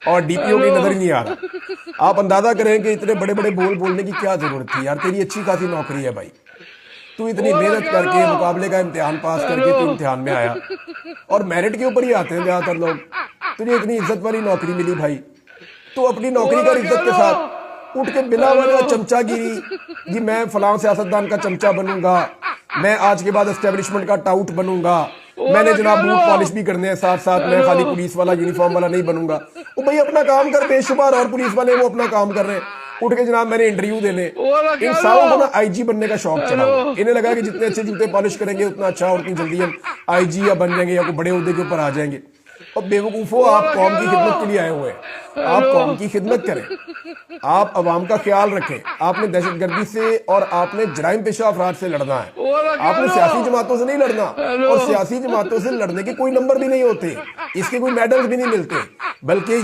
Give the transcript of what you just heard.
اور D P او کی نظر ہی نہیں آ رہا. آپ اندازہ کریں کہ اتنے بڑے بڑے بول بولنے کی کیا ضرورت تھی یار. تیری اچھی خاصی نوکری ہے بھائی, تو اتنی محنت کر کے مقابلے کا امتحان پاس کر کے تو امتحان میں آیا, اور میرٹ کے اوپر ہی آتے ہیں زیادہ تر لوگ. تجھے اتنی عزت والی نوکری ملی بھائی, تو اپنی نوکری کر عزت کے ساتھ. اٹھ کے بلا وجہ چمچا گیری, جی میں فلاں سیاستدان کا چمچا بنوں گا, میں آج کے بعد اسٹیبلشمنٹ کا ٹاؤٹ بنوں گا, میں نے جناب بوٹ پالش بھی کرنے ہیں ساتھ ساتھ, میں خالی پولیس والا یونیفارم والا نہیں بنوں گا. وہ بھائی اپنا کام کر, بے شمار اور پولیس والے وہ اپنا کام کر رہے ہیں. اٹھ کے جناب میں نے انٹرویو دینے, ان ساروں کو نا آئی جی بننے کا شوق چڑھا ہوا. انہیں لگا کہ جتنے اچھے جوتے پالش کریں گے اتنا اچھا, اور اتنی جلدی ہم آئی جی یا بن جائیں گے یا کوئی بڑے عہدے کے اوپر آ جائیں گے. اور بے وقوفو, آپ قوم کی خدمت کے لیے آئے ہوئے ہیں, آپ قوم کی خدمت کریں, آپ عوام کا خیال رکھیں. آپ نے دہشت گردی سے اور آپ نے جرائم پیشہ افراد سے لڑنا ہے, آپ نے سیاسی جماعتوں سے نہیں لڑنا. اور سیاسی جماعتوں سے لڑنے کے کوئی نمبر بھی نہیں ہوتے, اس کے کوئی میڈلز بھی نہیں ملتے, بلکہ